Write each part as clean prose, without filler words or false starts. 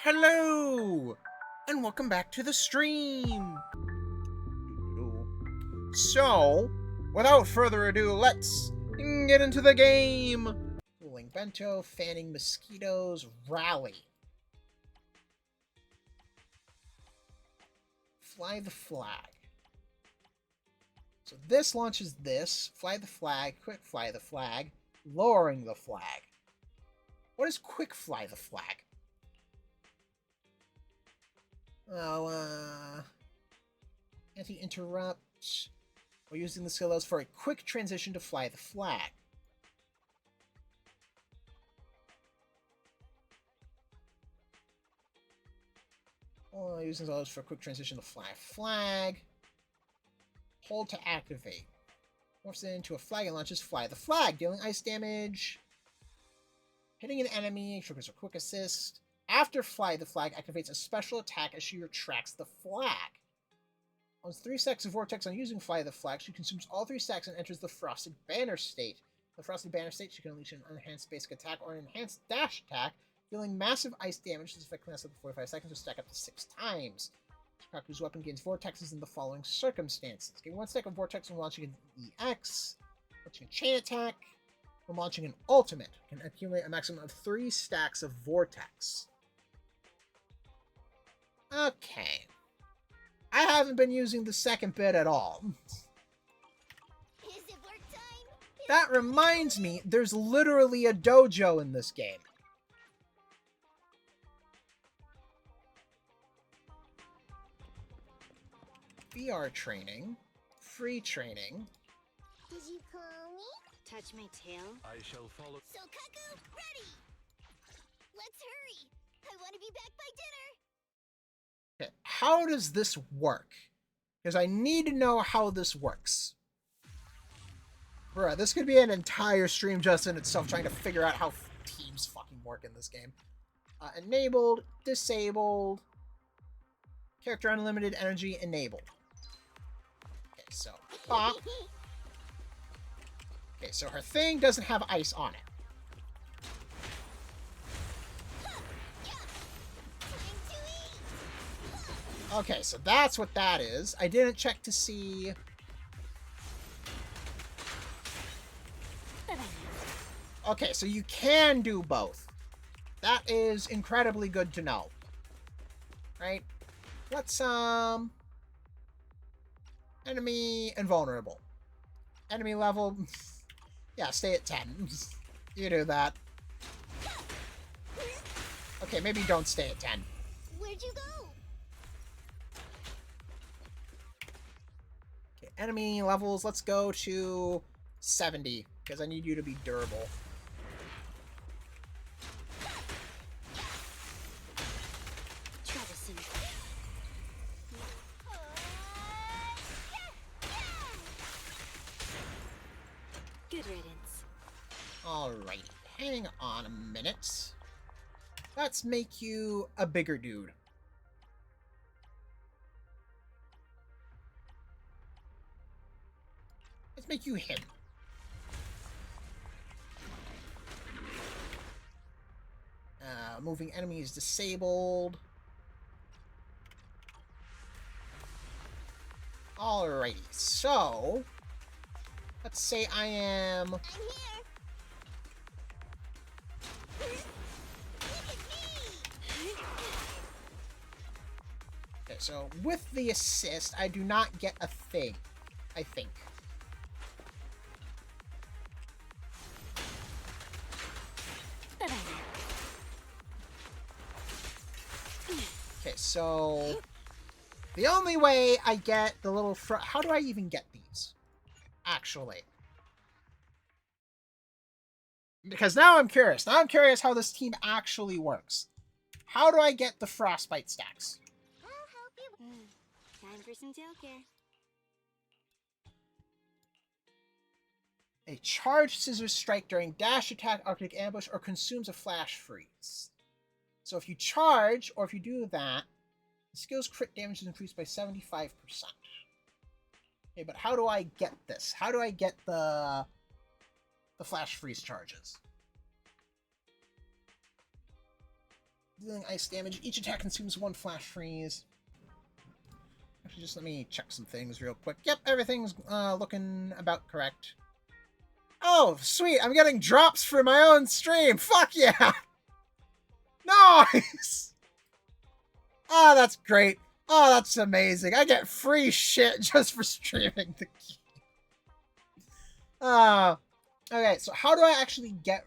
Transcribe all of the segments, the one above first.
Hello, and welcome back to the stream. So, without further ado, let's get into the game. Cooling bento, fanning mosquitoes, rally. Fly the flag. So this launches this. Fly the flag, quick fly the flag, lowering the flag. What is quick fly the flag? Oh, anti-interrupt. We're using the skill for a quick transition to fly the flag. Using those for a quick transition to fly a flag. Hold to activate. Morphs it into a flag and launches fly the flag, dealing ice damage. Hitting an enemy triggers a quick assist. After fly the flag activates a special attack as she retracts the flag. On 3 stacks of vortex on using fly the flag, she consumes all 3 stacks and enters the frosted banner state. The frosted banner state, she can unleash an enhanced basic attack or an enhanced dash attack, dealing massive ice damage. This effect can last up to 45 seconds or stack up to 6 times. Shikaku's weapon gains vortexes in the following circumstances. Gain 1 stack of vortex when launching an EX, launching a chain attack, when launching an ultimate. Can accumulate a maximum of 3 stacks of vortex. Okay. I haven't been using the second bit at all. Is it work time? That reminds me, there's literally a dojo in this game. VR training, free training. Did you call me? Touch my tail? I shall follow. Sokaku, ready! Let's hurry! I want to be back by dinner! Okay, how does this work? Because I need to know how this works. Bruh, this could be an entire stream just in itself trying to figure out how teams fucking work in this game. Enabled, disabled, character unlimited energy enabled. Okay, so pop. Okay, so her thing doesn't have ice on it. Okay, so that's what that is. I didn't check to see... Okay, so you can do both. That is incredibly good to know. Right? Let's, enemy invulnerable. Enemy level... Yeah, stay at 10. You do that. Okay, maybe don't stay at 10. Where'd you go? Okay, enemy levels, let's go to 70, because I need you to be durable. Troublesome. Good riddance. Alrighty, hang on a minute. Let's make you a bigger dude. Let's make you him. Moving enemies disabled. Alrighty, so... Let's say I am... I'm here! Look at me! Okay, so with the assist, I do not get a thing, I think. Okay, so... The only way I get the little... How do I even get these? Actually. Because now I'm curious. Now I'm curious how this team actually works. How do I get the frostbite stacks? I'll help you. Time for some tail care. A charged scissors strike during dash attack, arctic ambush, or consumes a flash freeze. So if you charge, or if you do that, the skill's crit damage is increased by 75%. Okay, but how do I get this? How do I get the flash freeze charges? Dealing ice damage. Each attack consumes 1 flash freeze. Actually, just let me check some things real quick. Yep, everything's looking about correct. Oh, sweet! I'm getting drops for my own stream! Fuck yeah! Nice! Oh, that's great. Oh, that's amazing. I get free shit just for streaming the game. Okay, so how do I actually get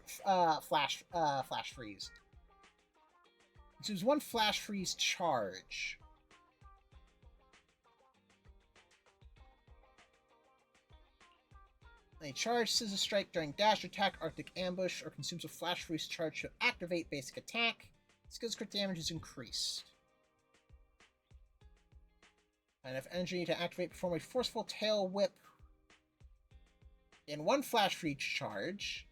flash freeze? Choose 1 flash freeze charge. A charge scissor strike during dash attack, arctic ambush, or consumes a flash freeze charge to activate basic attack. Skills crit damage is increased. Enough energy to activate, perform a forceful tail whip in 1 flash freeze charge.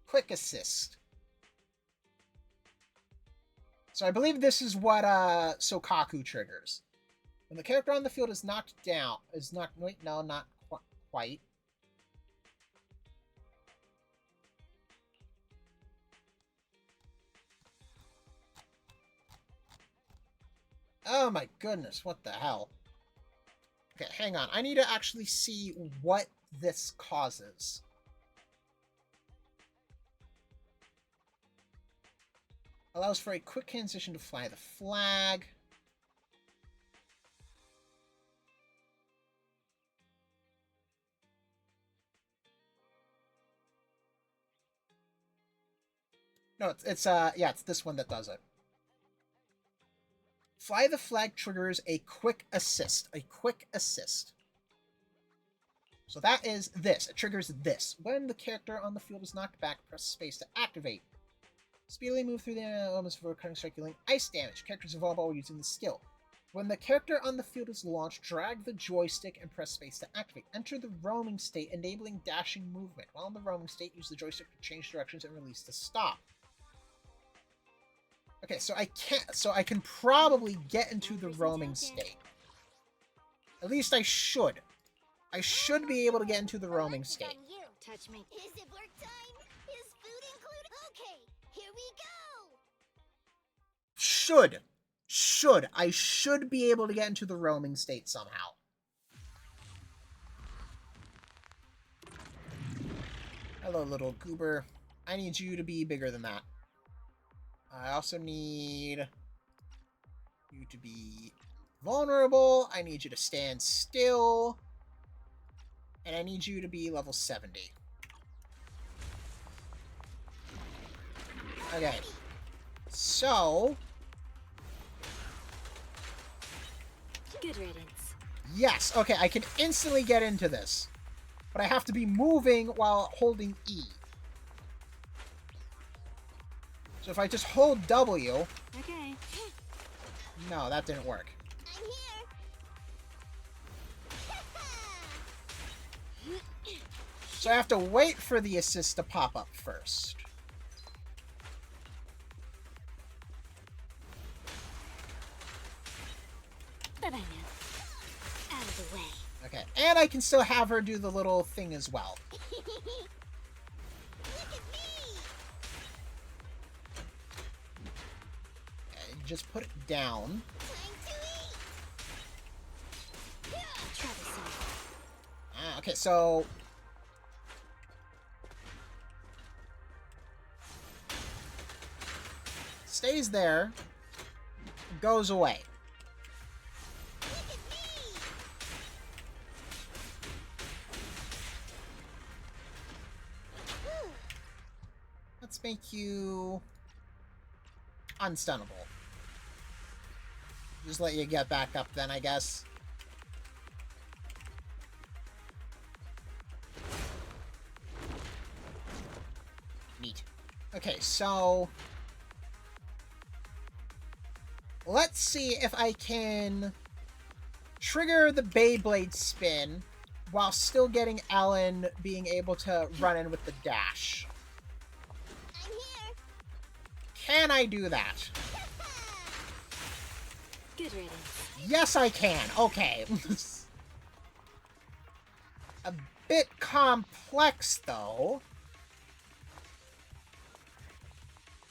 Quick assist. So I believe this is what Sokaku triggers. When the character on the field is knocked down, wait, no, not quite. Oh my goodness, what the hell? Okay, hang on. I need to actually see what this causes. Allows for a quick transition to fly the flag. No, it's this one that does it. Fly the flag triggers a quick assist. A quick assist. So that is this. It triggers this. When the character on the field is knocked back, press space to activate. Speedily move through the elements for cutting, strike, dealing ice damage. Characters evolve while using the skill. When the character on the field is launched, drag the joystick and press space to activate. Enter the roaming state, enabling dashing movement. While in the roaming state, use the joystick to change directions and release to stop. Okay, so I can probably get into the roaming state. At least I should. I should be able to get into the roaming state. Touch me. Is it work time? Is food included? Okay, here we go. I should be able to get into the roaming state somehow. Hello, little goober. I need you to be bigger than that. I also need you to be vulnerable. I need you to stand still. And I need you to be level 70. Okay. So... Good riddance. yes, okay, I can instantly get into this. But I have to be moving while holding E. So if I just hold W... Okay. no, that didn't work. I'm here. So I have to wait for the assist to pop up first. Bye-bye now. Out of the way. Okay, and I can still have her do the little thing as well. Look at me. Okay, just put it down. Time to eat. Try this on. Okay, so... stays there, goes away. Look at me. Let's make you unstunnable. Just let you get back up then, I guess. Neat. Okay, so... let's see if I can trigger the Beyblade spin while still getting Ellen being able to run in with the dash. I'm here. Can I do that? Good riddance. Yes, I can. Okay. A bit complex, though.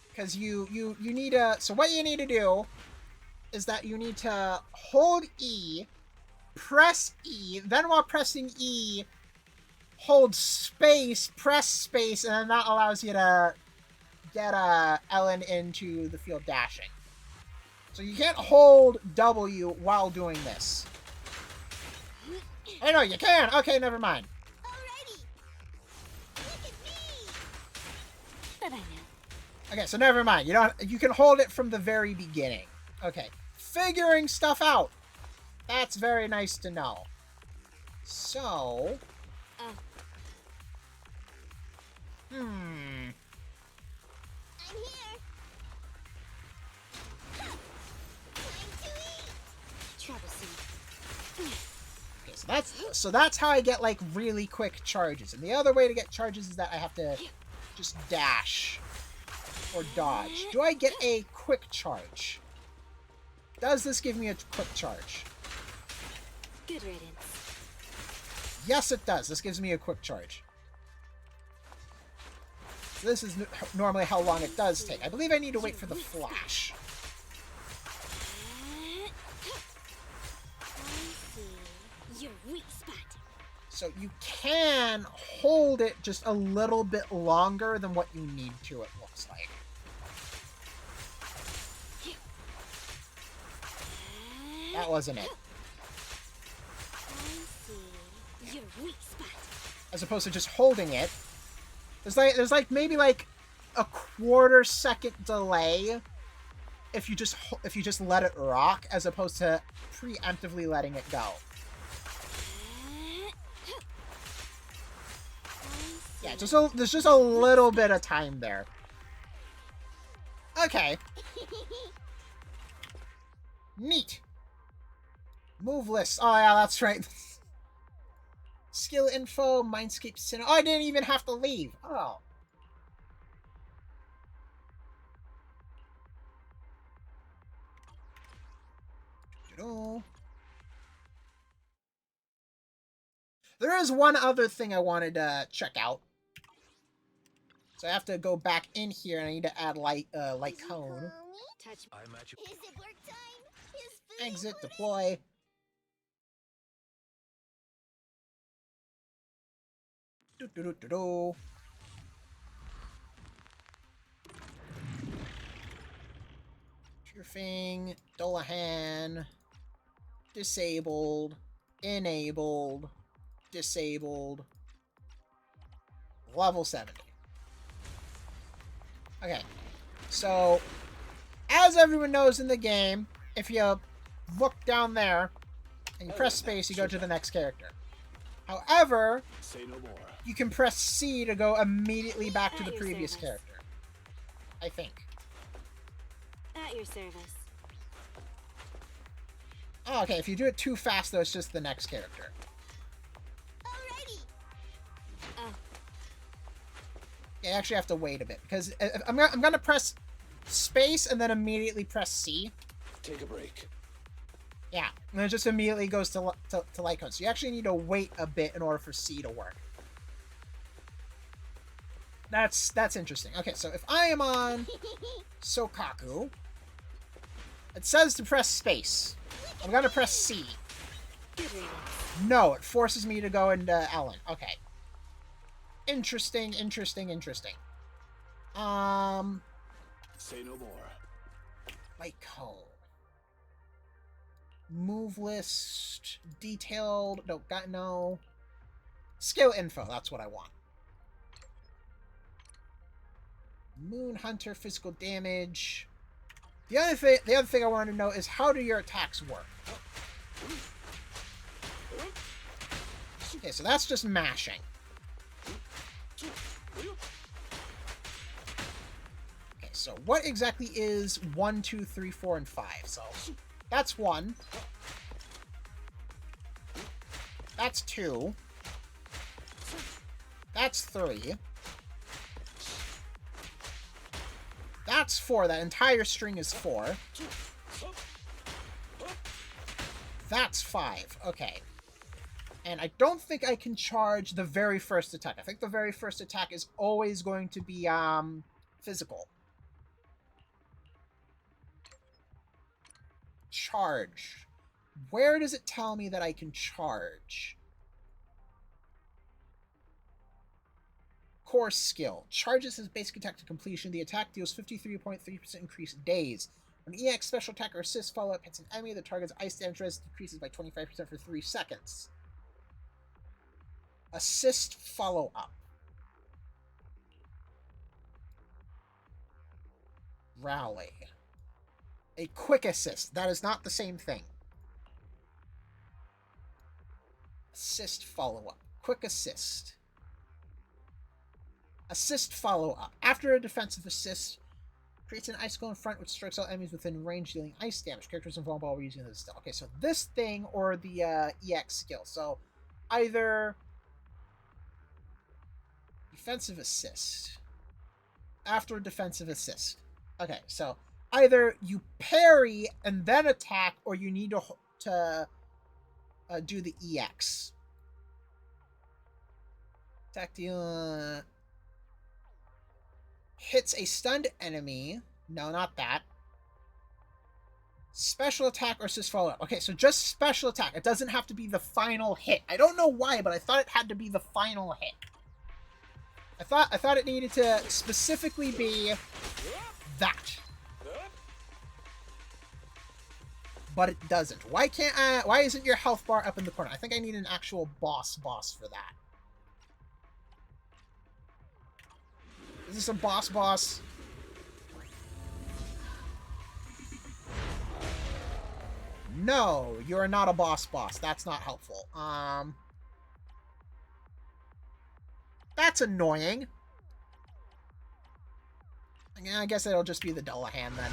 Because you need to... So what you need to do is that you need to hold E, press E, then while pressing E, hold space, press space, and then that allows you to get Ellen into the field dashing. So you can't hold W while doing this. I know you can. Okay, never mind. Alrighty. Look at me. But I know. Okay, so never mind. You can hold it from the very beginning. Okay. Figuring stuff out. That's very nice to know. So, Oh, I'm here. Time to eat. troublesome. okay, so that's how I get like really quick charges. And the other way to get charges is that I have to just dash or dodge. Do I get a quick charge? Does this give me a quick charge? Good riddance. Yes, it does. This gives me a quick charge. So this is normally how long it does take. I believe I need to wait for the flash. I see. Your weak spot. So you can hold it just a little bit longer than what you need to, it looks like. That wasn't it. I see. Your weak spot. As opposed to just holding it. There's like maybe like a quarter second delay if you just let it rock, as opposed to preemptively letting it go. Yeah, there's just a little bit of time there. Okay. Neat. Move list. Oh yeah, that's right. Skill info, Mindscape Cinema. Oh, I didn't even have to leave. Oh. There is one other thing I wanted to check out. So I have to go back in here and I need to add light cone. Touch. Is it work time? Is food Exit, included? deploy. Do. Turfing, Dullahan, disabled, enabled, disabled, level 70. Okay, so as everyone knows in the game, if you look down there and you press space, you go to the next character. However, Say no more. you can press C to go immediately back to the previous character. I think. At your service. Oh, okay, if you do it too fast, though, it's just the next character. Alrighty. Oh, You actually have to wait a bit, because I'm gonna press space and then immediately press C. Take a break. Yeah, and then it just immediately goes to light cone. So you actually need to wait a bit in order for C to work. That's interesting. Okay, so if I am on Sokaku, it says to press space. I'm gonna press C. good riddance. No, it forces me to go into Ellen. Okay. Interesting. Say no more. Light cone. Move list. Detailed. No. Skill info. That's what I want. Moon Hunter, physical damage. The other thing I want to know is, how do your attacks work? Okay, so that's just mashing. Okay, so what exactly is 1, 2, 3, 4, and 5? So that's 1. That's 2. That's 3. That's 4. That entire string is 4. That's 5. Okay. And I don't think I can charge the very first attack. I think the very first attack is always going to be physical. Charge. Where does it tell me that I can charge? Core skill. Charges his basic attack to completion. The attack deals 53.3% increased days. When EX special attack or assist follow-up hits an enemy, the target's ice damage resist decreases by 25% for 3 seconds. Assist follow-up. Rally. A quick assist. That is not the same thing. Assist follow-up. Quick assist. Assist follow-up. After a defensive assist, creates an icicle in front which strikes all enemies within range, dealing ice damage. Characters invulnerable while using this skill. Okay, so this thing or the EX skill. So either defensive assist. After a defensive assist. Okay, so either you parry and then attack, or you need to do the EX. Attack deal hits a stunned enemy. No, not that. Special attack or assist follow-up. Okay, so just special attack. It doesn't have to be the final hit. I don't know why, but I thought it had to be the final hit. I thought it needed to specifically be that. But it doesn't. Why isn't your health bar up in the corner? I think I need an actual boss for that. Is this a boss? No, you are not a boss. That's not helpful. That's annoying. I guess it'll just be the Dullahan then.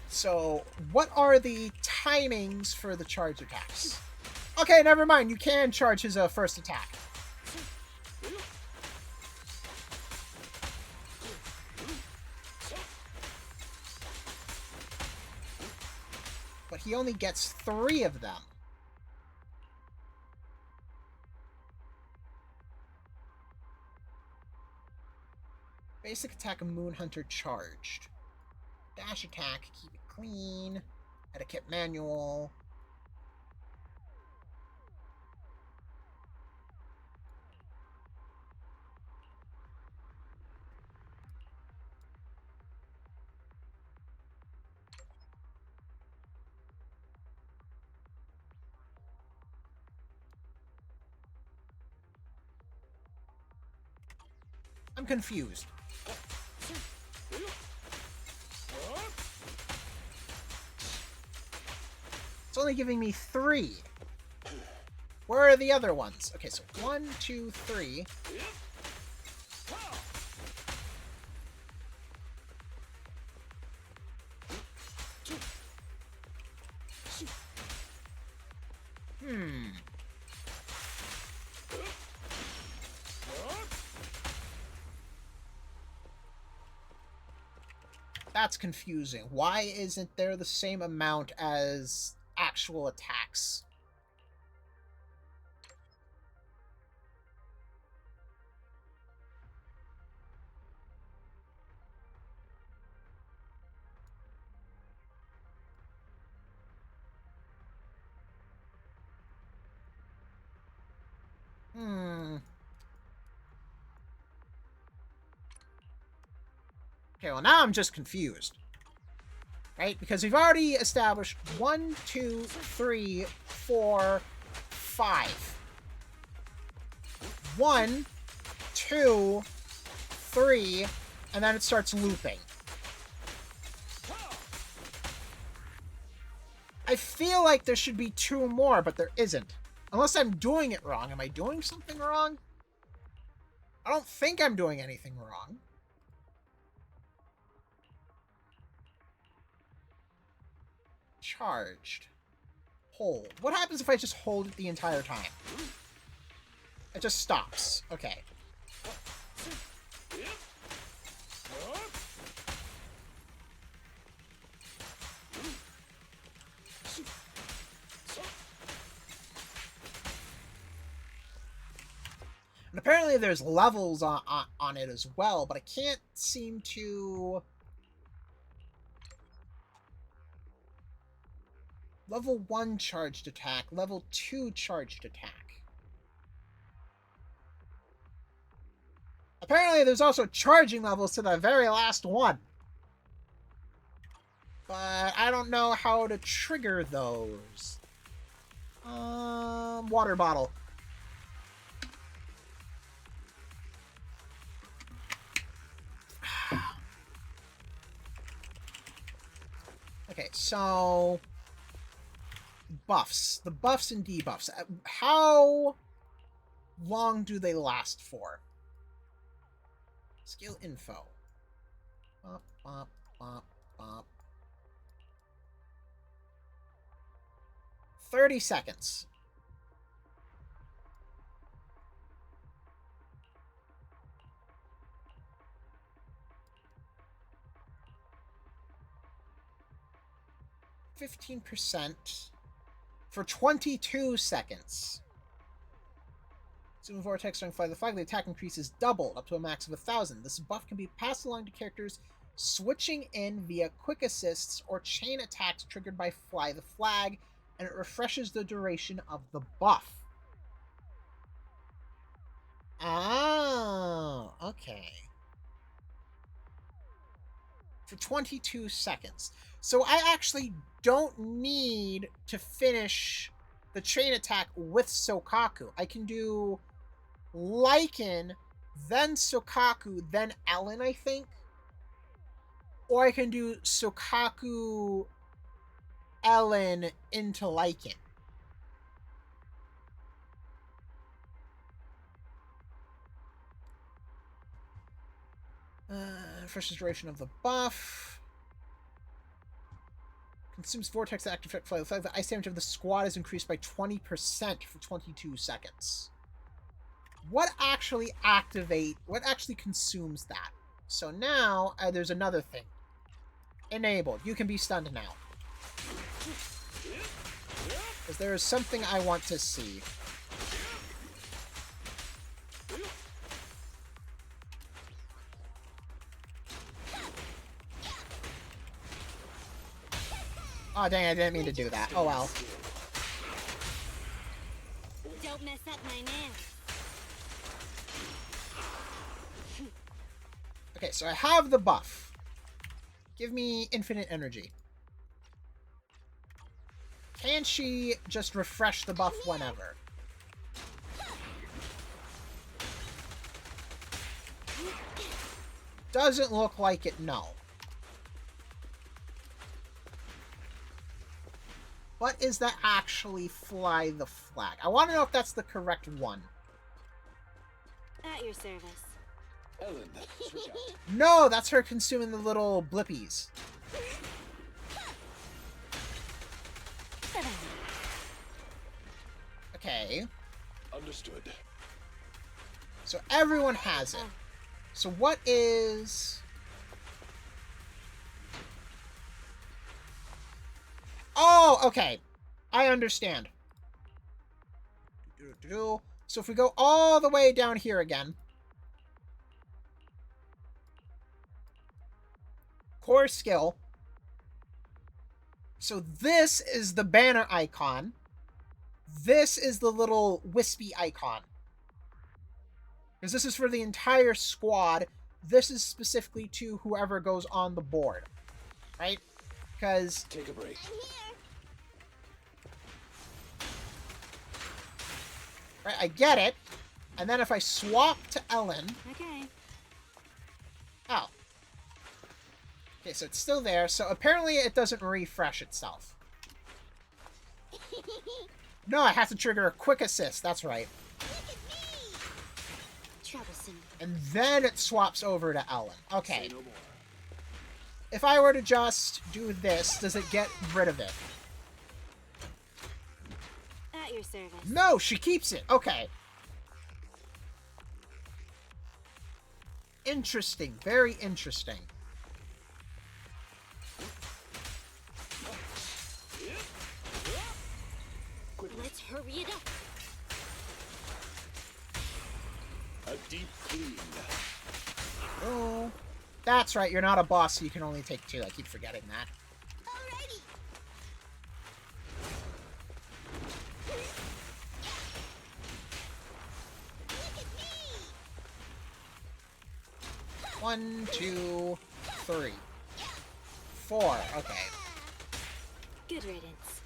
So, what are the timings for the charge attacks? Okay, never mind. You can charge his first attack. But he only gets 3 of them. Basic attack of Moonhunter charged. Dash attack, keep it clean. Etiquette manual. I'm confused. It's only giving me 3. Where are the other ones? Okay, so 1, 2, 3. That's confusing. Why isn't there the same amount as actual attacks? Okay, well now I'm just confused. Right? Because we've already established 1, 2, 3, 4, 5. 1, 2, 3, and then it starts looping. I feel like there should be 2 more, but there isn't. Unless I'm doing it wrong. Am I doing something wrong? I don't think I'm doing anything wrong. Charged. Hold. What happens if I just hold it the entire time? It just stops. Okay. And apparently there's levels on it as well, but I can't seem to... Level 1 charged attack, level 2 charged attack. Apparently there's also charging levels to the very last one. But I don't know how to trigger those. Water bottle. Okay, so... buffs. The buffs and debuffs. How long do they last for? Skill info. Bop, bop, bop, bop. 30 seconds. %, for 22 seconds. Zoom Vortex during Fly the Flag, the attack increase is doubled, up to a max of 1,000. This buff can be passed along to characters switching in via quick assists or chain attacks triggered by Fly the Flag, and it refreshes the duration of the buff. Oh, okay. For 22 seconds. So I actually don't need to finish the chain attack with Sokaku. I can do Lycan, then Sokaku, then Ellen, I think. Or I can do Sokaku, Ellen into Lycan. Refreshes duration of the buff. Consumes Vortex active effect Fly the Flag. The ice damage of the squad is increased by 20% for 22 seconds. What actually consumes that? So now, there's another thing. Enabled. You can be stunned now. Because there is something I want to see. Oh dang, I didn't mean to do that. Oh well. Don't mess up my nails. Okay, so I have the buff. Give me infinite energy. Can she just refresh the buff whenever? Doesn't look like it, no. What is that actually Fly the Flag? I want to know if that's the correct one. At your service. Ellen, switch out. No, that's her consuming the little blippies. Okay. Understood. So everyone has it. So what is... Oh, okay. I understand. So if we go all the way down here again. Core skill. So this is the banner icon. This is the little wispy icon. Because this is for the entire squad. This is specifically to whoever goes on the board. Right? Because... Take a break. Right, I get it. And then if I swap to Ellen... Okay. Oh. Okay, so it's still there. So apparently it doesn't refresh itself. No, I have to trigger a quick assist. That's right. Troublesome. And then it swaps over to Ellen. Okay. Say no more. If I were to just do this, does it get rid of it? At your service. No, she keeps it. Okay. Interesting. Very interesting. Let's hurry it up. A deep clean. Oh, that's right. You're not a boss, so you can only take 2. I keep forgetting that. Alrighty. Look at me. 1, 2, 3, 4. Okay. Good riddance.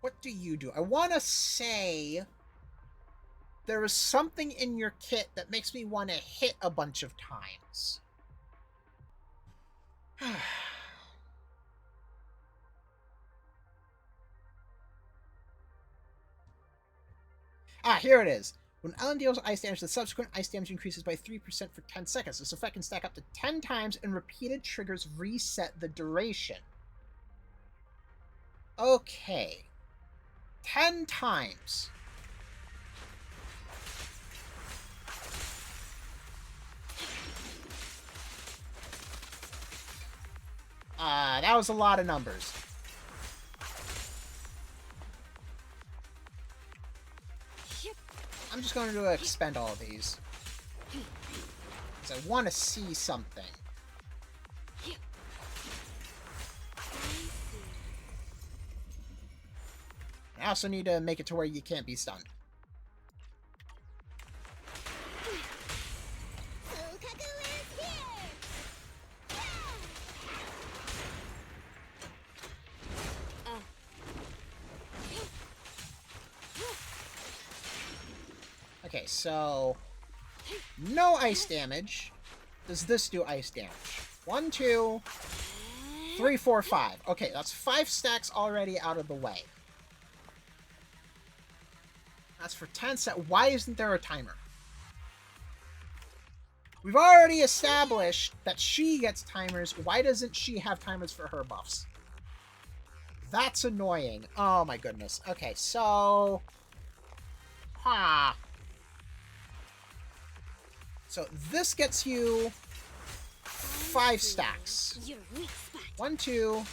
What do you do? I want to say there is something in your kit that makes me want to hit a bunch of times. Here it is. When Ellen deals ice damage, the subsequent ice damage increases by 3% for 10 seconds. This effect can stack up to 10 times, and repeated triggers reset the duration. Okay. 10 times. That was a lot of numbers. I'm just going to expend all of these. Because I want to see something. I also need to make it to where you can't be stunned. Fukaku is here. Okay, so no ice damage. Does this do ice damage? 1, 2, 3, 4, 5. Okay, that's 5 stacks already out of the way. That's for 10 set. Why isn't there a timer? We've already established that she gets timers. Why doesn't she have timers for her buffs? That's annoying. Oh my goodness. Okay, so... So this gets you 5 stacks. 1, 2,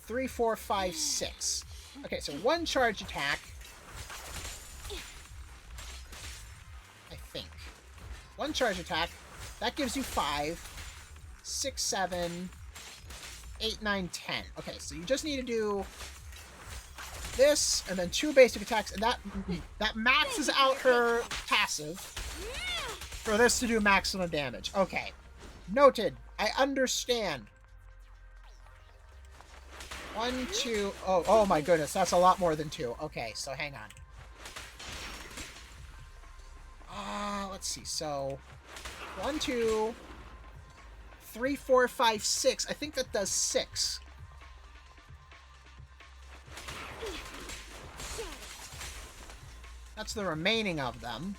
3, 4, 5, 6. Okay, so 1 charge attack. I think. 1 charge attack. That gives you 5, 6, 7, 8, 9, 10. Okay, so you just need to do this and then 2 basic attacks, and that maxes out her passive for this to do maximum damage. Okay. Noted. I understand. 1, 2... Oh my goodness. That's a lot more than 2. Okay, so hang on. Let's see. So, 1, 2, 3, 4, 5, 6. I think that does 6. That's the remaining of them.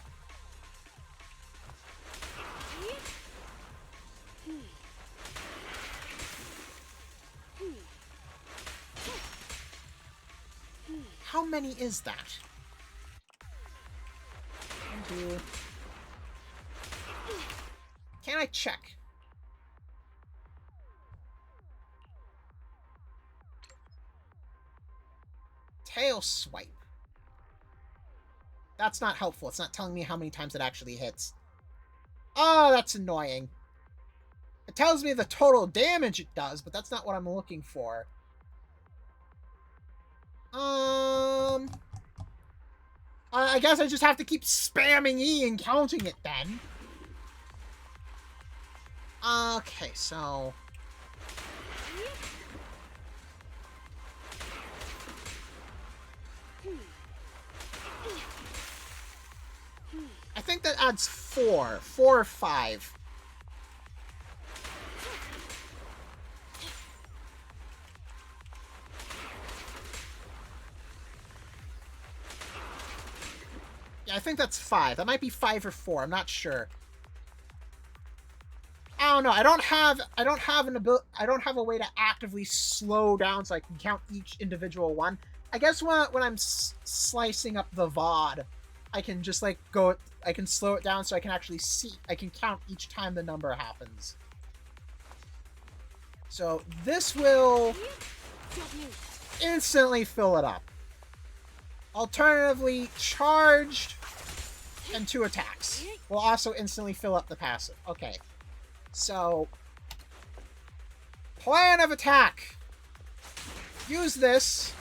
How many is that? 1, 2... Can I check? Tail swipe. That's not helpful. It's not telling me how many times it actually hits. Oh, that's annoying. It tells me the total damage it does, but that's not what I'm looking for. I guess I just have to keep spamming E and counting it then. Okay, so... I think that adds 4. 4 or 5. Yeah, I think that's 5. That might be 5 or 4. I'm not sure. I don't know. I don't have a way to actively slow down so I can count each individual one. I guess when I'm slicing up the VOD, I can just like go. I can slow it down so I can actually see. I can count each time the number happens. So this will instantly fill it up. Alternatively, charged and 2 attacks will also instantly fill up the passive. Okay, so plan of attack. Use this.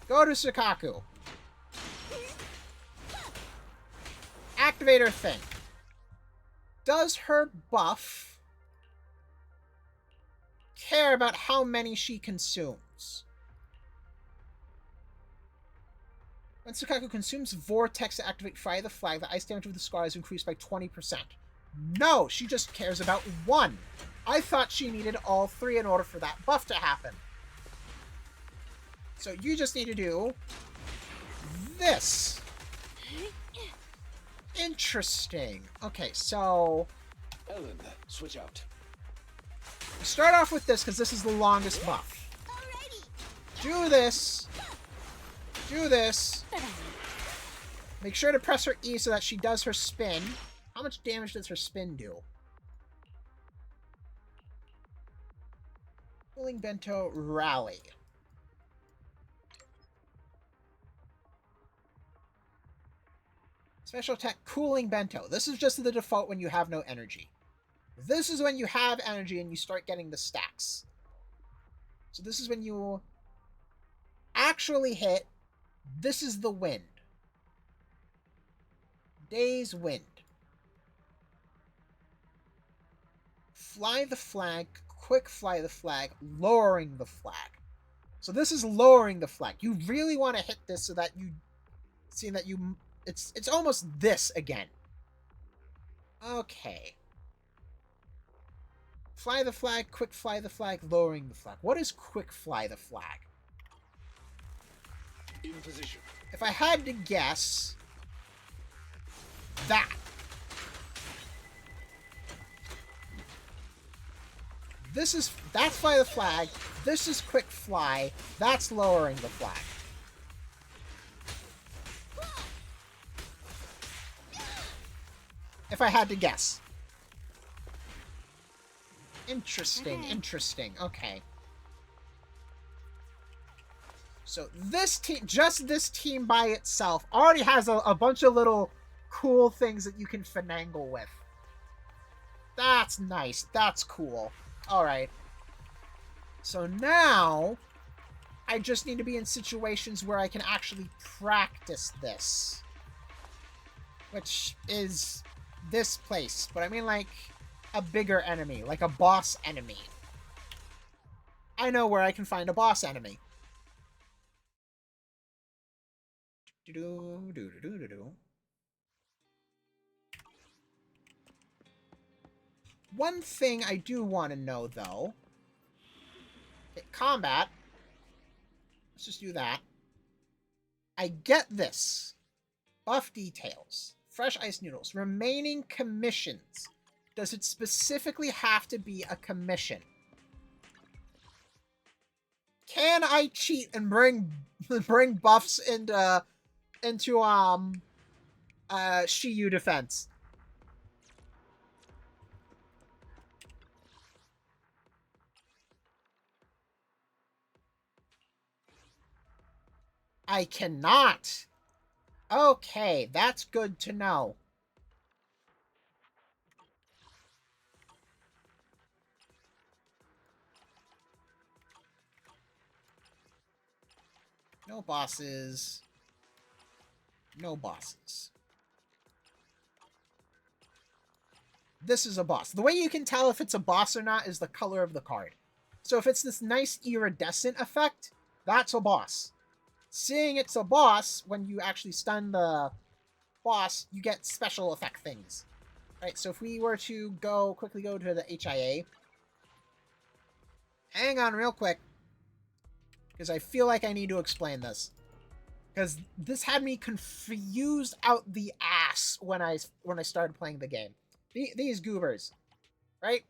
Go to Sukaku. Activate her thing. Does her buff care about how many she consumes? When Sukaku consumes Vortex to activate Fire the Flag, the ice damage of the scar is increased by 20%. No, she just cares about 1. I thought she needed all 3 in order for that buff to happen. So you just need to do this. Interesting. Okay, so Ellen, switch out. start off with this because this is the longest buff. Alrighty. Do this. Do this. Make sure to press her E so that she does her spin. How much damage does her spin do? Cooling Bento Rally. Special attack Cooling Bento. This is just the default when you have no energy. This is when you have energy and you start getting the stacks. So this is when you actually hit. This is the wind. Day's wind. Fly the flag, quick fly the flag, lowering the flag. So this is lowering the flag. You really want to hit this so that you see that you it's almost this again. Okay. Fly the flag, quick fly the flag, lowering the flag. What is quick fly the flag? In position. If I had to guess, that. That's fly the flag. This is quick fly. That's lowering the flag. If I had to guess. Interesting, interesting. Okay. So this team, just this team by itself, already has a bunch of little cool things that you can finagle with. That's nice. That's cool. Alright. So now, I just need to be in situations where I can actually practice this. Which is this place. But I mean like a bigger enemy, like a boss enemy. I know where I can find a boss enemy. One thing I do want to know, though. Okay, combat. Let's just do that. I get this. Buff details. Fresh ice noodles. Remaining commissions. Does it specifically have to be a commission? Can I cheat and bring buffs into Shiyu defense? I cannot. Okay, that's good to know. No bosses. No bosses. This is a boss. The way you can tell if it's a boss or not is the color of the card. So if it's this nice iridescent effect, that's a boss. Seeing it's a boss, when you actually stun the boss, you get special effect things. Right, so if we were to quickly go to the HIA. Hang on real quick. Because I feel like I need to explain this. Because this had me confused out the ass when I started playing the game. These goobers. Right?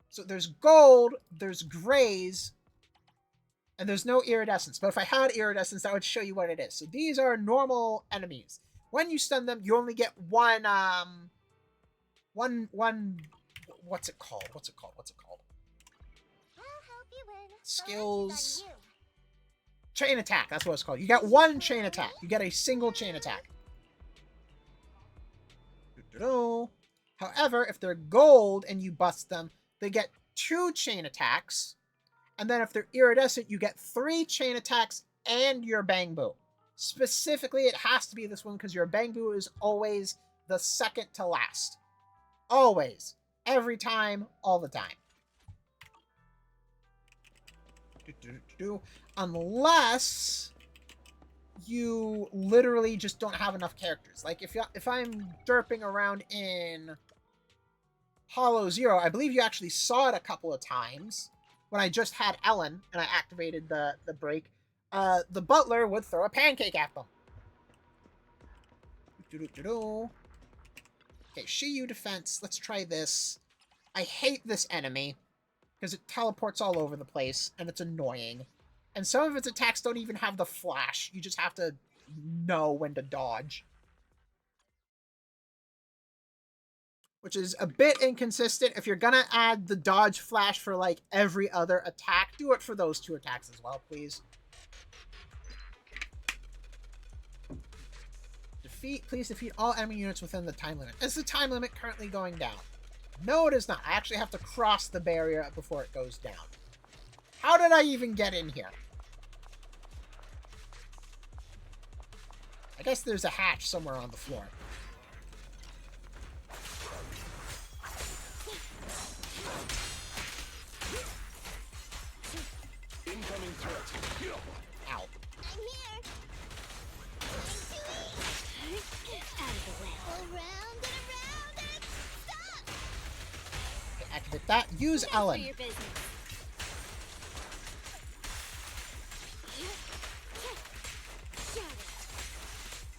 So there's gold, there's grays, and there's no iridescence. But if I had iridescence, that would show you what it is. So these are normal enemies. When you stun them, you only get one, what's it called? I'll help you win. Skills. Chain attack, that's what it's called. You get one chain attack. You get a single chain attack. However, if they're gold and you bust them, they get 2 chain attacks. And then if they're iridescent, you get 3 chain attacks and your Bang Boo. Specifically, it has to be this one because your Bang Boo is always the second to last. Always. Every time, all the time. Unless you literally just don't have enough characters. Like, if I'm derping around in Hollow Zero, I believe you actually saw it a couple of times when I just had Ellen and I activated the break. The butler would throw a pancake at them. Okay, Shiyu defense. Let's try this. I hate this enemy because it teleports all over the place and it's annoying. And some of its attacks don't even have the flash. You just have to know when to dodge. Which is a bit inconsistent. If you're gonna add the dodge flash for like every other attack, do it for those 2 attacks as well, please. Please defeat all enemy units within the time limit. Is the time limit currently going down? No, it is not. I actually have to cross the barrier before it goes down. How did I even get in here? I guess there's a hatch somewhere on the floor. Incoming threat. Ow. I'm here. Out of the way. Around and stop. Okay, activate that. Use Thanks for Ellen. your business.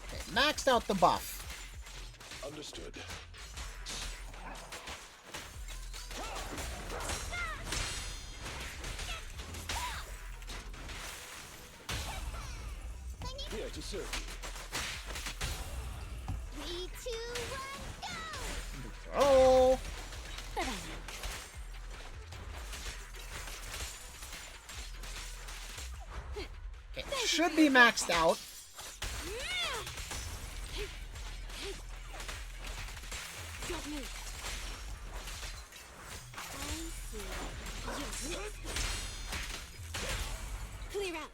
Okay, maxed out the buff. Understood. Here to serve you. 3, 2, 1, go. Oh. Bye-bye now. Okay, should be maxed out. Don't move. I see. You're clear out.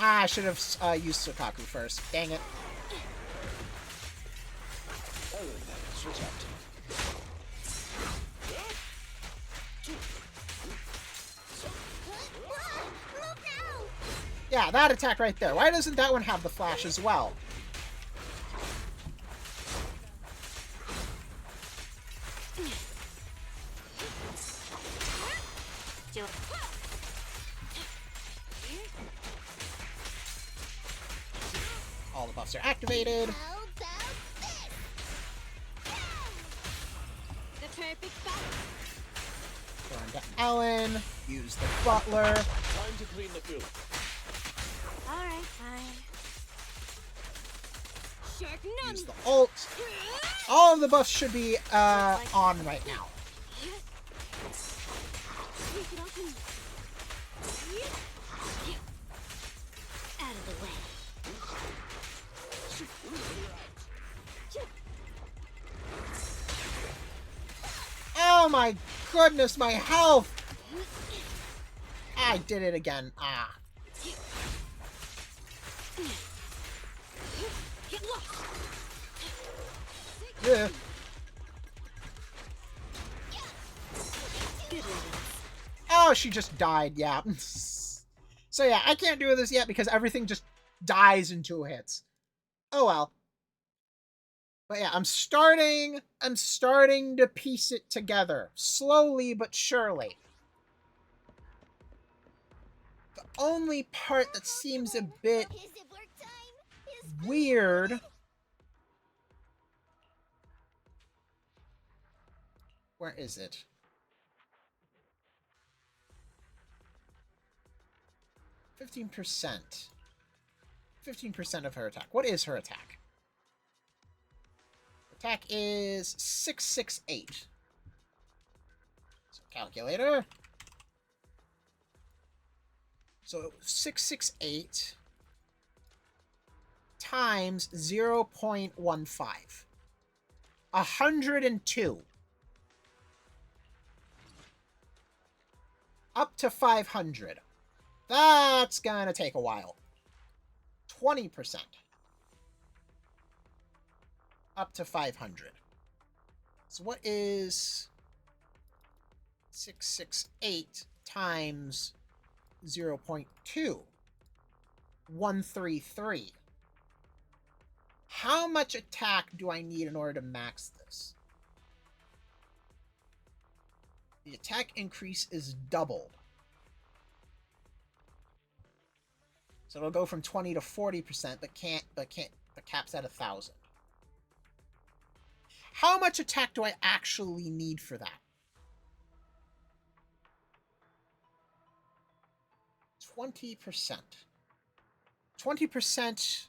Ah, I should have used Sokaku first. Dang it. Ellen, switch out. Move now. Yeah, that attack right there. Why doesn't that one have the flash as well? Do it. All the buffs are activated. How about this? The perfect battle. Go into Ellen. Use the butler. Time to clean the field. All right, fine. Shark Use none. the ult. All of the buffs should be on right now. Sweep it up and- Out of the way. Oh my goodness, my health! I did it again. Ah. Get lost. Yeah. Good riddance. Oh, she just died, yeah. So yeah, I can't do this yet because everything just dies in 2 hits. Oh well. But yeah, I'm starting to piece it together. Slowly but surely. The only part that seems a bit Is it work time? Is weird. Where is it? %. 15% of her attack. What is her attack? Attack is 668. So calculator. So 668 times 0.15. 102. Up to 500. That's gonna take a while. 20%. Up to 500. So what is 668 times 0.2? 133. How much attack do I need in order to max this? The attack increase is doubled. So it'll go from 20 to 40%, but caps at 1,000. How much attack do I actually need for that? 20%. 20%.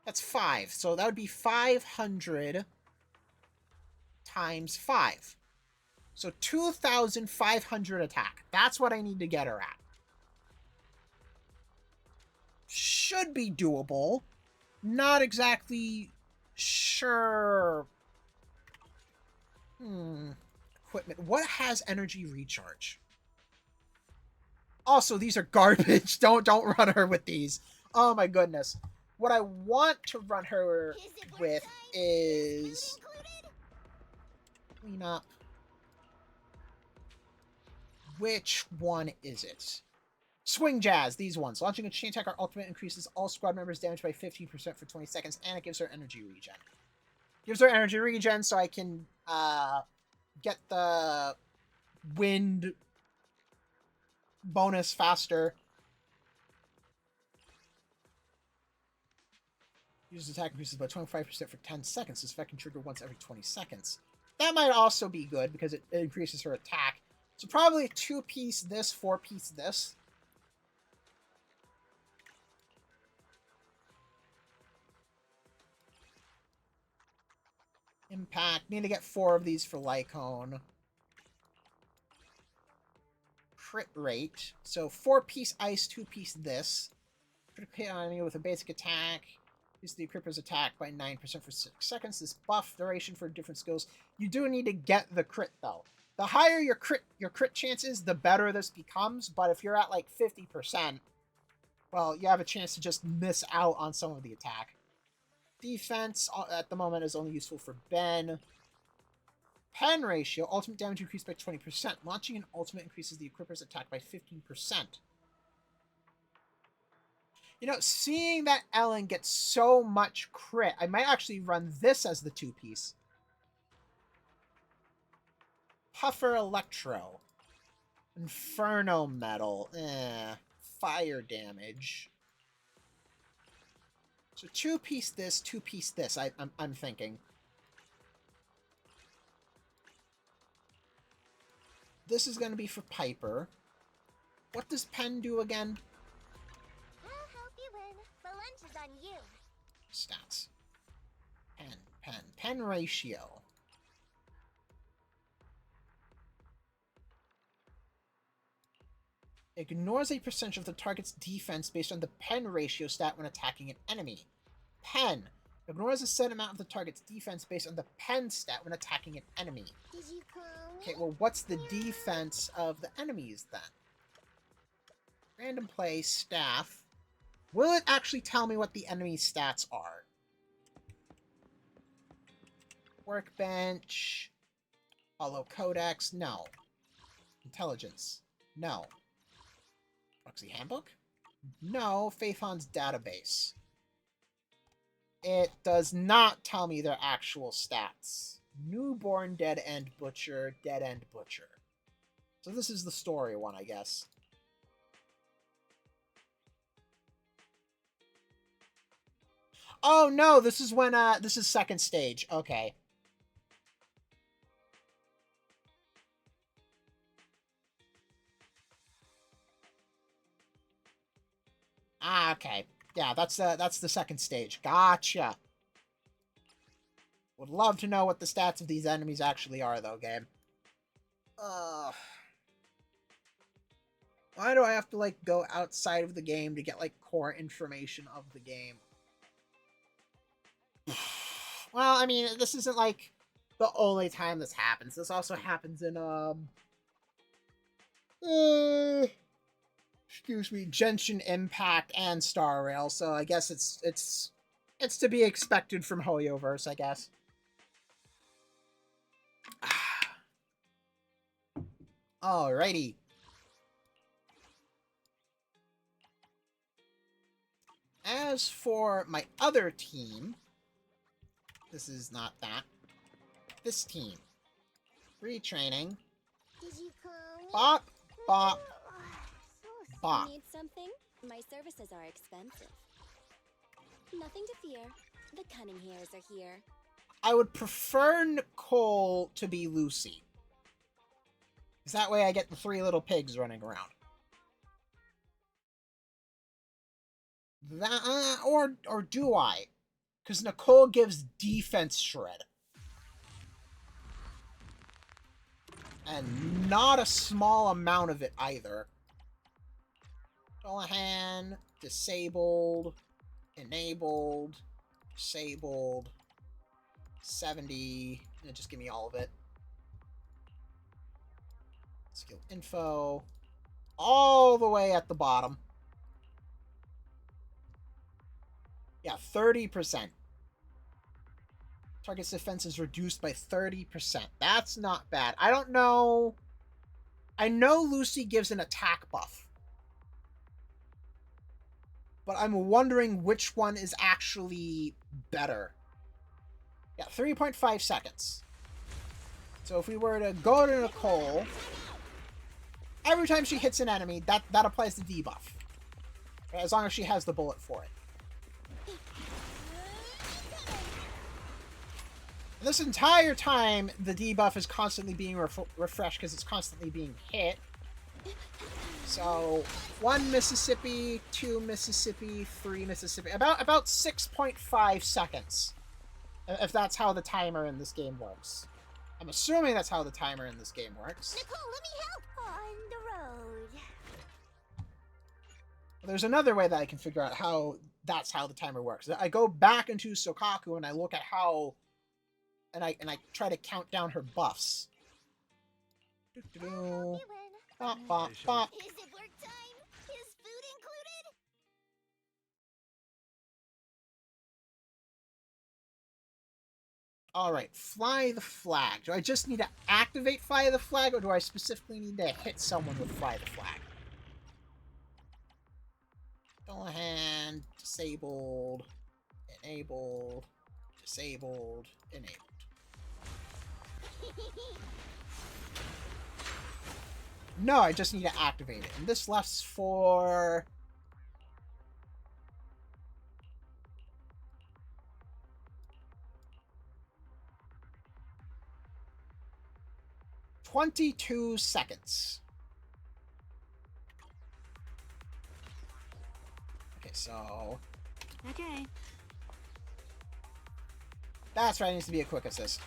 That's 5. So that would be 500 times 5. So 2,500 attack. That's what I need to get her at. Should be doable. Not exactly sure. Equipment. What has energy recharge? Also, these are garbage. Don't run her with these. Oh my goodness. What I want to run her with is clean up. Which one is it? Swing Jazz, these ones. Launching a chain attack, our ultimate increases all squad members' damage by 15% for 20 seconds, and it gives her energy regen. Gives her energy regen so I can get the wind bonus faster. Uses attack increases by 25% for 10 seconds. This effect can trigger once every 20 seconds. That might also be good because it increases her attack. So probably 2-piece this, 4-piece this. Impact. Need to get 4 of these for Lycone. Crit rate. So 4-piece ice, 2-piece this. Critical hit on enemy with a basic attack. Use the equipper's attack by 9% for 6 seconds. This buff duration for different skills. You do need to get the crit though. The higher your crit chances, the better this becomes. But if you're at like 50%, well, you have a chance to just miss out on some of the attack. Defense at the moment is only useful for Ben. Pen ratio. Ultimate damage increased by 20%. Launching an ultimate increases the equipper's attack by 15%. You know, seeing that Ellen gets so much crit, I might actually run this as the 2-piece. Puffer Electro. Inferno Metal. Fire damage. So 2-piece this, 2-piece this, I'm thinking. This is going to be for Piper. What does Pen do again? I'll help you win. The lunch is on you. Stats. Pen ratio. Ignores a percentage of the target's defense based on the pen ratio stat when attacking an enemy. Pen. Ignores a set amount of the target's defense based on the pen stat when attacking an enemy. Did you call me? Okay, well, what's the defense of the enemies then? Random play, staff. Will it actually tell me what the enemy stats are? Workbench. Hollow Codex. No. Intelligence. No. Proxy Handbook? No. Phaethon's database. It does not tell me their actual stats. Newborn, Dead End Butcher, Dead End Butcher. So this is the story one, I guess. Oh no, this is when this is second stage. Okay. Ah, okay. Yeah, that's the second stage. Gotcha. Would love to know what the stats of these enemies actually are, though, game. Why do I have to, like, go outside of the game to get, like, core information of the game? Well, I mean, this isn't, like, the only time this happens. This also happens in, excuse me, Genshin Impact and Star Rail, so I guess it's to be expected from Hoyoverse, I guess. Alrighty. As for my other team, this is not that. This team. Retraining. Did you call me? Bop, bop, So bop. Need something? My services are expensive. Nothing to fear. The cunning hairs are here. I would prefer Nicole to be Lucy. Because that way I get the 3 little pigs running around. That, or do I? Because Nicole gives defense shred. And not a small amount of it either. Dullahan, disabled, enabled, disabled, 70, and just give me all of it. Skill info, all the way at the bottom. Yeah, 30%. Target's defense is reduced by 30%. That's not bad. I don't know. I know Lucy gives an attack buff. But I'm wondering which one is actually better. Yeah, 3.5 seconds. So if we were to go to Nicole, every time she hits an enemy, that applies the debuff. As long as she has the bullet for it. This entire time, the debuff is constantly being refreshed because it's constantly being hit. So, 1 Mississippi, 2 Mississippi, 3 Mississippi. About 6.5 seconds. If that's how the timer in this game works. I'm assuming that's how the timer in this game works. Nicole, let me help! On the road. There's another way that I can figure out how that's how the timer works. I go back into Sokaku and I look at how... And I try to count down her buffs. I'll help you win. Bop, bop, bop. Is it work time? Is food included? Alright, fly the flag. Do I just need to activate fly the flag, or do I specifically need to hit someone with fly the flag? Dullahan, disabled, enabled, disabled, enabled. No, I just need to activate it. And this lasts for... ...22 seconds. Okay, so... Okay. That's right, it needs to be a quick assist.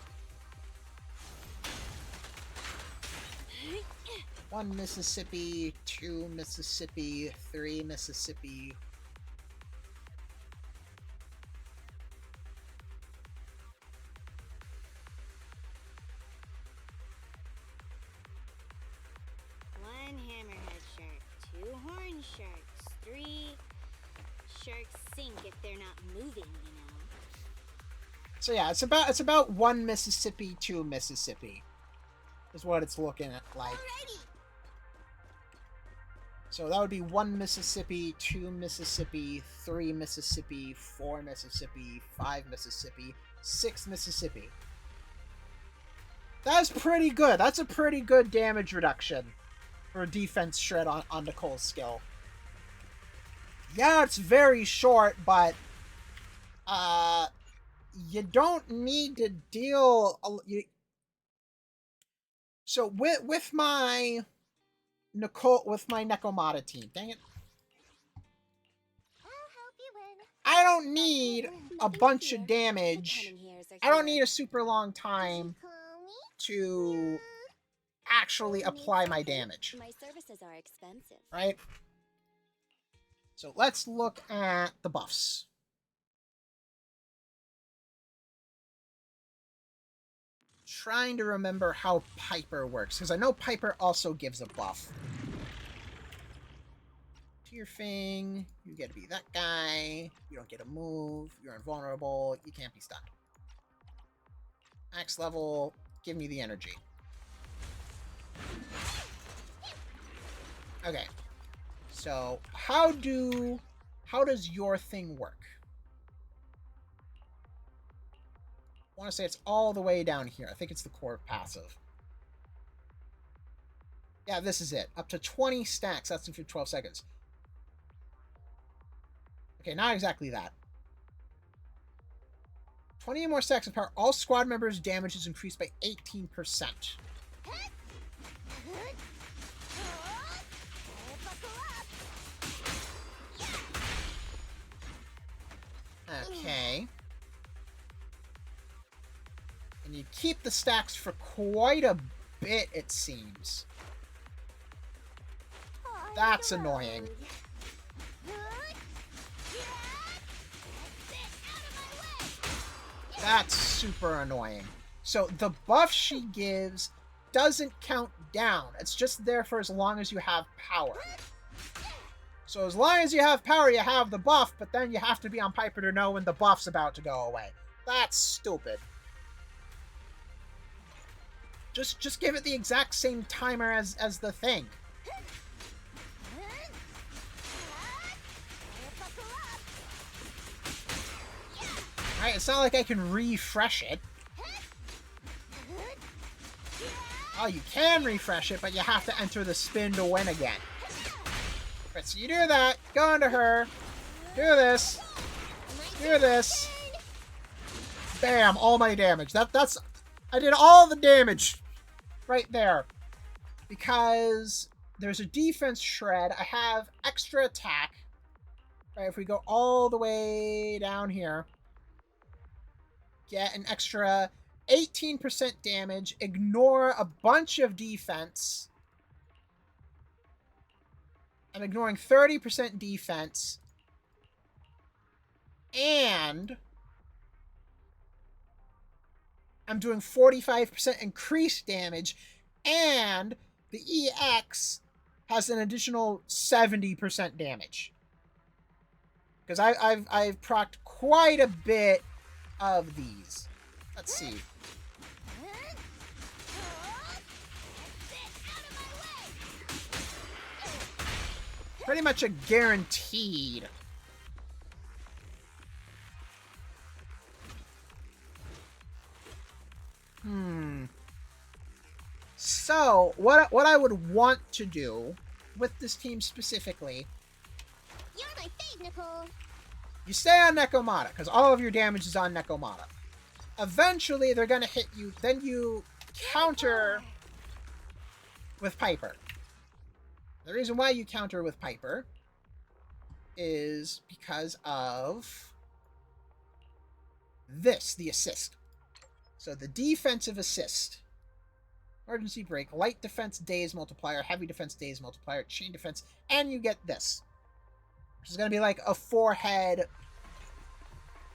1 Mississippi, 2 Mississippi, 3 Mississippi. One hammerhead shark, 2 horn sharks, 3 sharks sink if they're not moving, you know. So yeah, it's about 1 Mississippi, 2 Mississippi. Is what it's looking at like. Alrighty. So that would be 1 Mississippi, 2 Mississippi, 3 Mississippi, 4 Mississippi, 5 Mississippi, 6 Mississippi. That's pretty good. That's a pretty good damage reduction for a defense shred on Nicole's skill. Yeah, it's very short, but you don't need to deal. So with my Nekomata team, dang it, I'll help you win. I don't need a Nothing bunch to of fear. damage. The cunning hairs are I don't here. need a super long time Call me? to actually apply my damage. My services are expensive. right? So let's look at the buffs. Trying to remember how Piper works, because I know Piper also gives a buff. Tear Fang, you get to be that guy. You don't get a move. You're invulnerable. You can't be stunned. Max level, give me the energy. Okay. So, how does your thing work? I want to say it's all the way down here. I think it's the core passive. Yeah, this is it. Up to 20 stacks. That's for 12 seconds. Okay, not exactly that. 20 more stacks of power. All squad members' damage is increased by 18%. Okay. And you keep the stacks for quite a bit, it seems. That's annoying. That's super annoying. So the buff she gives doesn't count down. It's just there for as long as you have power. So as long as you have power, you have the buff, but then you have to be on Piper to know when the buff's about to go away. That's stupid. Just give it the exact same timer as the thing. Alright, it's not like I can refresh it. Oh, you can refresh it, but you have to enter the spin to win again. Right, so you do that, go into her, do this, do this. Bam, all my damage. That's I did all the damage right there. Because there's a defense shred, I have extra attack. Right, if we go all the way down here, get an extra 18% damage, ignore a bunch of defense. I'm ignoring 30% defense. And I'm doing 45% increased damage. And the EX has an additional 70% damage. Because I've procced quite a bit of these. Let's see. Pretty much a guaranteed. So, what I would want to do with this team specifically, You're my fave, Nicole. you stay on Nekomata, because all of your damage is on Nekomata. Eventually, they're going to hit you, then you counter with Piper. The reason why you counter with Piper is because of this, the assist. So the defensive assist. Emergency break, light defense days multiplier, heavy defense days multiplier, chain defense, and you get this. Which is going to be like a 4-head...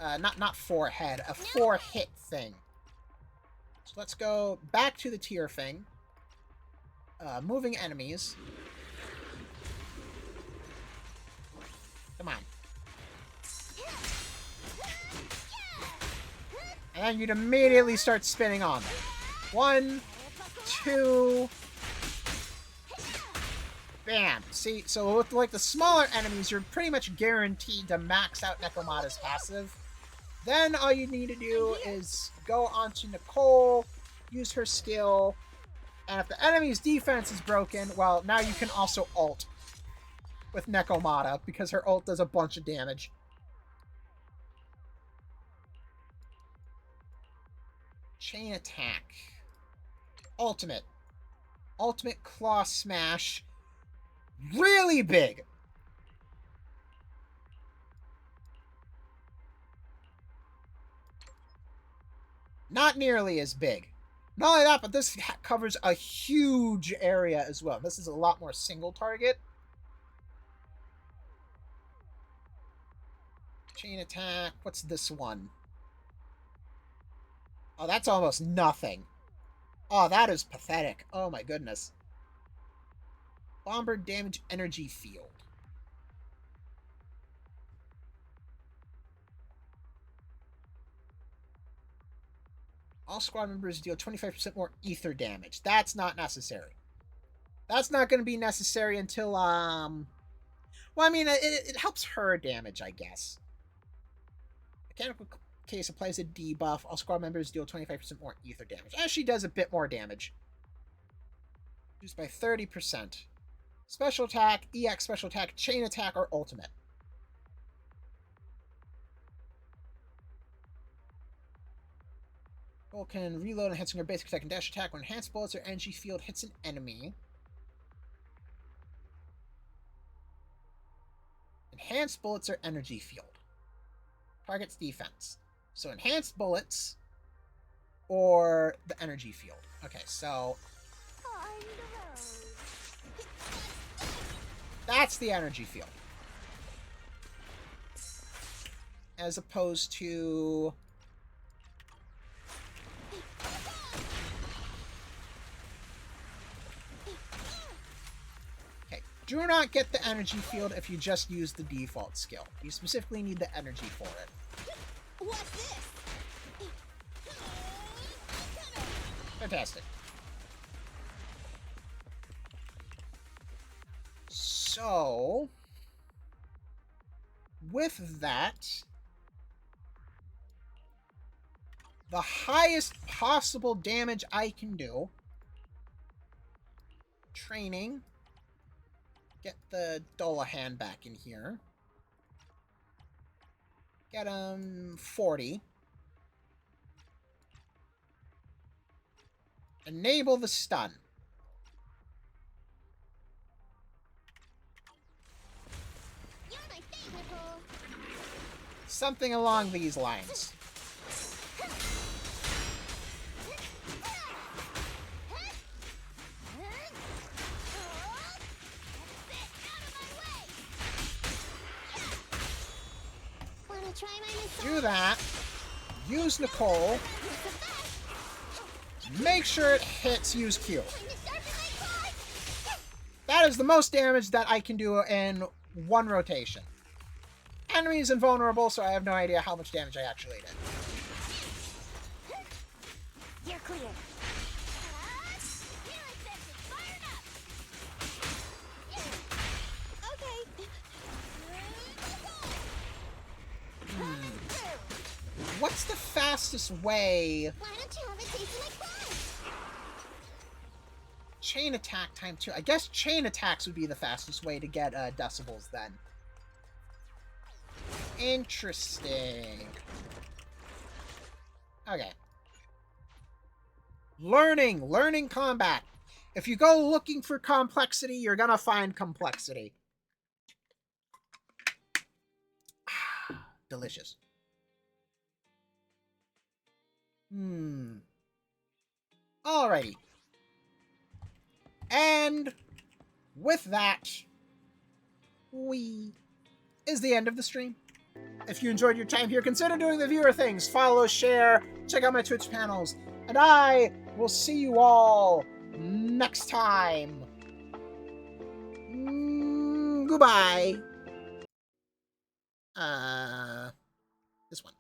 not 4-head, a 4-hit thing. So let's go back to the tier thing. Moving enemies. Come on. And then you'd immediately start spinning on them. 1, 2... Bam! See, so with like the smaller enemies, you're pretty much guaranteed to max out Nekomata's passive. Then all you need to do is go onto Nicole, use her skill, and if the enemy's defense is broken, well, now you can also ult with Nekomata, because her ult does a bunch of damage. Chain attack. Ultimate. Ultimate claw smash. Really big. Not nearly as big. Not only that, but this covers a huge area as well. This is a lot more single target. Chain attack. What's this one? Oh, that's almost nothing. Oh, that is pathetic. Oh my goodness. Bomber damage energy field. All squad members deal 25% more ether damage. That's not necessary. That's not going to be necessary until, well, I mean, it helps her damage, I guess. Mechanical case applies a debuff. All squad members deal 25% more ether damage. As she does a bit more damage. Reduced by 30%. Special attack, EX special attack, chain attack, or ultimate. Roll can reload, enhancing her basic attack and dash attack when enhanced bullets or energy field hits an enemy. Enhanced bullets or energy field. Target's defense. So enhanced bullets or the energy field. Okay, so that's the energy field. As opposed to... Okay, do not get the energy field if you just use the default skill. You specifically need the energy for it. What's this? Fantastic. So, with that, the highest possible damage I can do, training, get the Dullahan back in here, get him 40, enable the stun. You're my favorite hole. Something along these lines. Wanna try my missile? Do that. Use Nicole. Make sure it hits. Use Q. That is the most damage that I can do in one rotation. Enemy is invulnerable, so I have no idea how much damage I actually did. You're clear. What's the fastest way? Why don't you have it taste like fun? Chain attack time too. I guess chain attacks would be the fastest way to get decibels then. Interesting. Okay. Learning combat. If you go looking for complexity, you're gonna find complexity. Delicious. Alrighty. And with that, is the end of the stream. If you enjoyed your time here, consider doing the viewer things. Follow, share, check out my Twitch panels. And I will see you all next time. Goodbye. This one.